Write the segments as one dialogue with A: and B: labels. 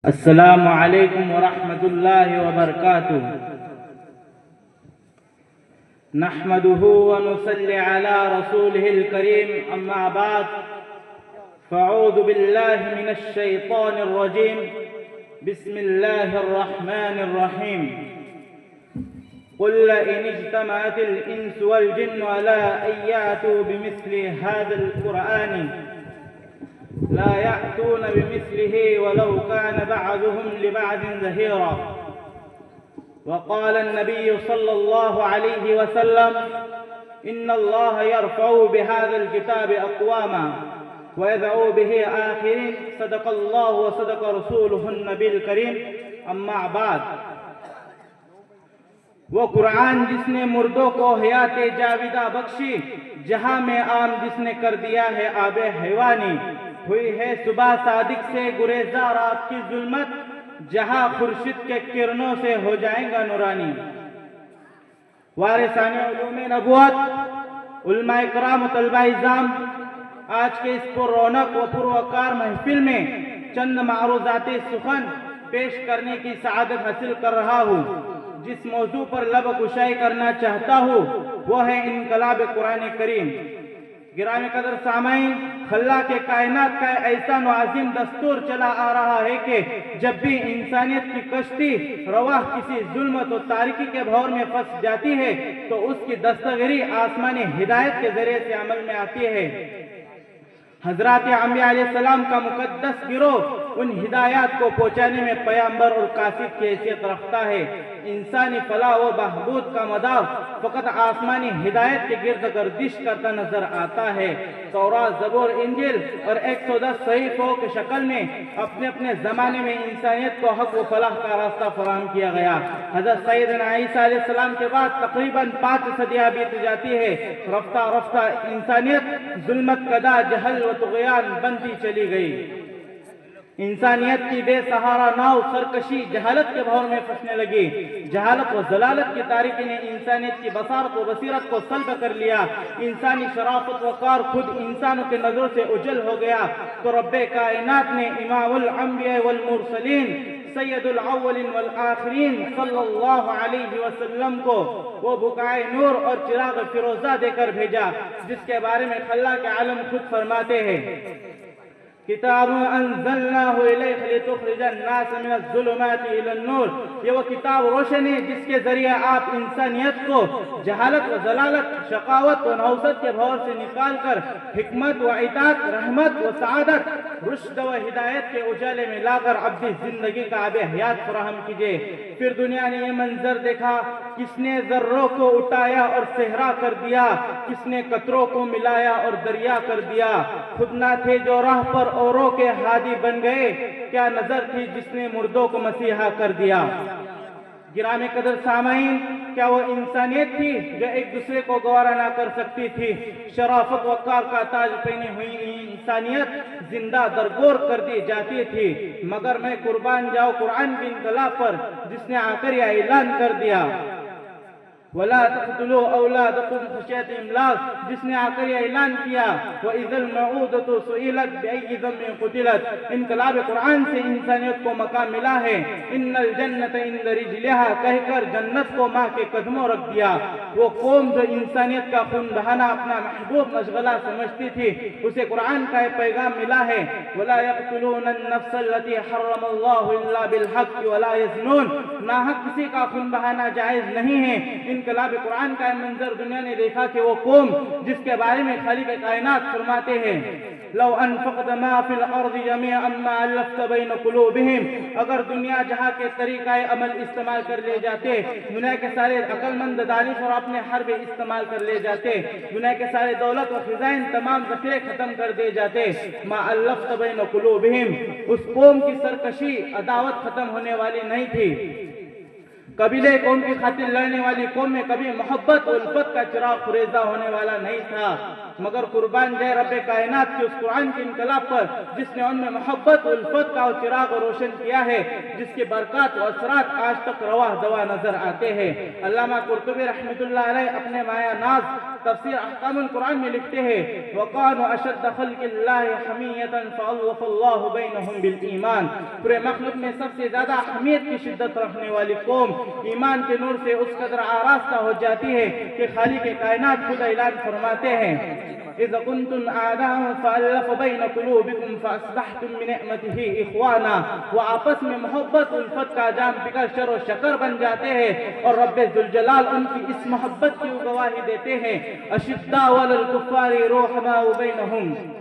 A: السلام علیکم ورحمۃ اللہ وبرکاتہ نحمده ونصلي على رسوله الكريم اما بعد فاعوذ بالله من الشيطان الرجيم بسم الله الرحمن الرحيم قل لئن اجتمعت الانس والجن على ان يأتوا بمثل هذا القرآن لا يأتون بمثله ولو كان بعضهم لبعض ظهيرا وقال النبي صلى الله عليه وسلم إن الله يرفع بهذا الكتاب أقواما ويدعو به آخرين صدق الله وصدق رسوله النبي الكريم أما بعد وہ قرآن جس نے مردوں کو حیات جاویدہ بخشی، جہاں میں عام جس نے کر دیا ہے آب حیوانی، ہوئی ہے صبح صادق سے گریزہ رات کی ظلمت، جہاں خورشید کے کرنوں سے ہو جائیں گا نورانی۔ وارثان علوم نبوت، علماء کرام و طلبہ اعظام، آج کے اس پر رونق و پروقار محفل میں چند معروضات سخن پیش کرنے کی سعادت حاصل کر رہا ہوں۔ جس موضوع پر لب کشائی کرنا چاہتا ہوں وہ ہے انقلاب قرآن کریم۔ گرامی قدر سامعین، خلا کے کائنات کا ایسا عظیم دستور چلا آ رہا ہے کہ جب بھی انسانیت کی کشتی رواح کسی ظلمت و تاریکی کے بھور میں پھنس جاتی ہے تو اس کی دستگیری آسمانی ہدایت کے ذریعے سے عمل میں آتی ہے۔ حضرات انبیاء علیہ السلام کا مقدس گروہ ان ہدایات کو پہنچانے میں پیغمبر اور کاتب کی حیثیت رکھتا ہے۔ انسانی فلاح و بہبود کا مدار فقط آسمانی ہدایت کے گرد گردش کرتا نظر آتا ہے۔ تورات، زبور، انجیل اور 110 صحیفوں کی شکل میں اپنے اپنے زمانے میں انسانیت کو حق و فلاح کا راستہ فراہم کیا گیا۔ حضرت سیدنا عیسیٰ علیہ السلام کے بعد تقریباً 5 صدیاں بیت جاتی ہے۔ رفتہ رفتہ انسانیت ظلمت کدا، جہل و طغیان بنتی چلی گئی۔ انسانیت کی بے سہارا ناؤ سرکشی جہالت کے بھور میں پھنسنے لگی۔ جہالت و ضلالت کی تاریکی نے انسانیت کی بصارت و بصیرت کو سلب کر لیا۔ انسانی شرافت وقار خود انسانوں کے نظروں سے اجل ہو گیا تو رب کائنات نے امام الانبیاء والمرسلین سید الاولین والآخرین صلی اللہ علیہ وسلم کو وہ بقائے نور اور چراغ فیروزہ دے کر بھیجا، جس کے بارے میں خلا کے عالم خود فرماتے ہیں، کتاب انزلناہ الیک لتخرج الناس من الظلمات الی النور۔ یہ وہ کتاب روشن ہے جس کے ذریعے آپ انسانیت کو جہالت و ضلالت، شقاوت و نحوست کے بھور سے نکال کر حکمت و اطاعت، رحمت و سعادت، رشد و ہدایت کے اجالے میں لا کر اپنی زندگی کا آب حیات فراہم کیجیے۔ پھر دنیا نے یہ منظر دیکھا، کس نے ذروں کو اٹھایا اور صحرا کر دیا، کس نے قطروں کو ملایا اور دریا کر دیا۔ خود نہ تھے جو راہ پر اوروں کے ہادی بن گئے، کیا نظر تھی جس نے مردوں کو مسیحا کر دیا۔ گرامی قدر سامعین، کیا وہ انسانیت تھی جو ایک دوسرے کو گوارا نہ کر سکتی تھی؟ شرافت وقار کا تاج پہنی ہوئی انسانیت زندہ درگور کر دی جاتی تھی، مگر میں قربان جاؤں قرآن کے انقلاب پر جس نے آ کر یہ اعلان کر دیا، وَلَا تَقْتُلُوا أَوْلَادَكُمْ خَشْيَةَ إِمْلَاقٍ، جس نے آ کر یہ اعلان کیا، وَإِذَا الْمَوْءُودَةُ سُئِلَتْ بِأَيِّ ذَنبٍ قُتِلَتْ۔ انقلاب قرآن سے انسانیت کو مقام ملا ہے۔ إِنَّ الْجَنَّةَ عِنْدَ رِجْلِهَا کہہ کر جنت کو ماں کے قدموں رکھ دیا۔ وہ قوم جو انسانیت کا خون بہانا اپنا محبوب مشغلہ سمجھتی تھی، اسے قرآن کا ایک پیغام ملا ہے، وَلَا يَقْتُلُونَ النَّفْسَ الَّتِي حَرَّمَ اللَّهُ إِلَّا بِالْحَقِّ وَلَا يَزْنُونَ۔ ناحق کسی کا خون بہانا جائز نہیں ہے۔ انقلاب قرآن کا منظر دنیا نے دیکھا کہ وہ قوم جس کے بارے میں خالق کائنات فرماتے ہیں، لو انفقت ما فی الارض جميعا ما الفت بین قلوبہم، اگر دنیا جہاں کے طریقہ عمل استعمال کر لے جاتے، دنیا کے سارے عقل مند دانش اور اپنے حرب استعمال کر لے جاتے، دنیا کے سارے دولت و خزائن تمام ذخیرے ختم کر دے جاتے، ما الفت بین قلوبہم، اس قوم کی سرکشی عداوت ختم ہونے والی نہیں تھی۔ قبیلے قوم کی خاطر لڑنے والی قوم میں کبھی محبت و الفت کا چراغ فریضہ ہونے والا نہیں تھا۔ مگر قربان جائے رب کائنات کے اس قرآن کے انقلاب پر جس نے ان میں محبت و الفت کا چراغ روشن کیا ہے، جس کے برکات و اثرات آج تک رواہ دوا نظر آتے ہیں۔ علامہ قرطبی رحمۃ اللہ علیہ اپنے مایہ ناز تفسیر احکام القرآن میں لکھتے ہیں وَقَانُوا أَشَدَّ خَلْقِ اللَّهِ حَمِيَّةً فَأَلَّفَ اللَّهُ بَيْنَهُمْ بِالْإِيمَانِ۔ پورے مخلوق میں سب سے زیادہ حمیت کی شدت رکھنے والی قوم ایمان کے نور سے اس قدر آراستہ ہو جاتی ہے کہ خالق کائنات خود اعلان فرماتے ہیں اِذْ كُنْتُمْ أَعْدَاءً فَأَلَّفَ بَيْنَ قُلُوبِكُمْ فَأَصْبَحْتُمْ بِنِعْمَتِهِ إِخْوَانًا۔ وہ آپس میں محبت الفت کا جام پکڑ شر و شکر بن جاتے ہیں اور رب ذوالجلال ان کی اس محبت کی گواہی دیتے ہیں أَشِدَّاءُ عَلَى الْكُفَّارِ رُحَمَاءُ بَيْنَهُمْ۔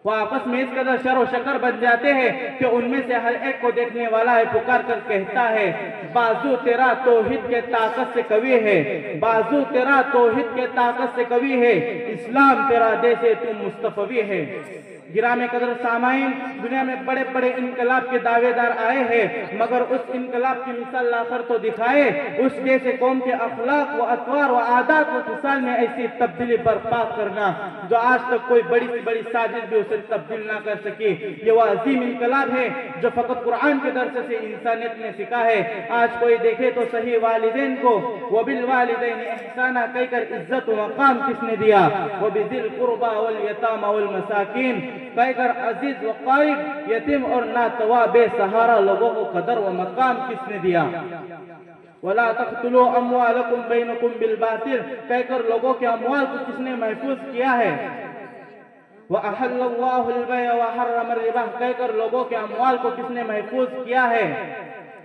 A: وہ آپس میں اس قدر شر و شکر بن جاتے ہیں کہ ان میں سے ہر ایک کو دیکھنے والا ہے پکار کر کہتا ہے بازو تیرا توحید کے طاقت سے قوی ہے، بازو تیرا توحید کے طاقت سے قوی ہے، اسلام تیرا دیسے تو مصطفی ہے۔ گرامی قدر سامعین، دنیا میں بڑے بڑے انقلاب کے دعوے دار آئے ہیں مگر اس انقلاب کی مثال لا کر تو دکھائے اس جیسے قوم کے اخلاق و اطوار و عادات و خصال میں ایسی تبدیلی برپا کرنا جو آج تک کوئی بڑی سے بڑی سازش بھی اسے تبدیل نہ کر سکی۔ یہ وہ عظیم انقلاب ہے جو فقط قرآن کے درس سے انسانیت نے سکھا ہے۔ آج کوئی دیکھے تو صحیح والدین کو وَبِالْوَالِدَيْنِ إِحْسَانًا کہہ کر عزت و مقام کس نے دیا، وَبِذِي الْقُرْبَى وَالْيَتَامَى وَالْمَسَاكِينِ کہہ کر عزیز و قریب، یتیم اور ناتواں بے سہارا لوگوں کو قدر و مقام کس نے دیا۔ وَلَا تَقْتُلُوا أَمْوَالَكُمْ بَيْنَكُمْ بِالْبَاطِلِ کہہ کر لوگوں کے اموال کو کس نے محفوظ کیا ہے۔ وَأَحَلَّ اللَّهُ الْبَيْعَ وَحَرَّمَ الرِّبَا کہہ کر لوگوں کے اموال کو کس نے محفوظ کیا ہے۔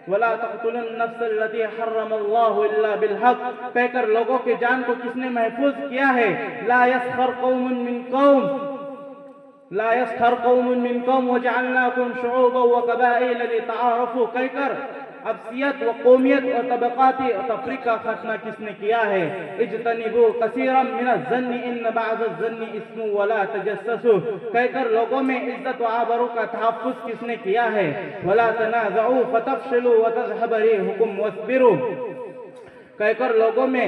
A: وَلَا تَقْتُلُوا النَّفْسَ الَّتِي حَرَّمَ اللَّهُ إِلَّا بِالْحَقِّ کہہ کر لوگوں کے جان کو کس نے محفوظ کیا ہے۔ لَا يَسْخَرْ قَوْمٌ مِّن قَوْمٍ لا يسخر قوم من قوم وجعلناكم شعوبا وقبائل لتعارفوا کہہ کر ابسیت و قومیت اور طبقاتی تفریق کا خاتمہ کس نے کیا ہے۔ اجتنبوا کثیرا من الظن ان بعض الظن اسم ولا تجسسوا کہہ کر لوگوں میں عزت و آبرو کا تحفظ کس نے کیا ہے۔ ولا تنازعوا فتفشلوا وتذهب ريحكم واصبروا کہہ کر لوگوں میں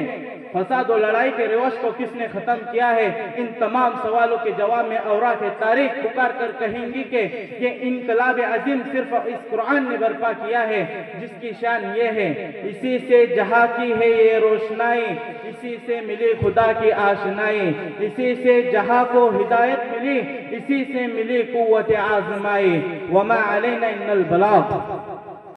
A: فساد و لڑائی کے روش کو کس نے ختم کیا ہے۔ ان تمام سوالوں کے جواب میں اوراق تاریخ پکار کر کہیں گی کہ یہ انقلاب عظیم صرف اس قرآن نے برپا کیا ہے جس کی شان یہ ہے اسی سے جہاں کی ہے یہ روشنائی، اسی سے ملی خدا کی آشنائی، اسی سے جہاں کو ہدایت ملی، اسی سے ملی قوت آزمائی، وما علینا ان البلاغ۔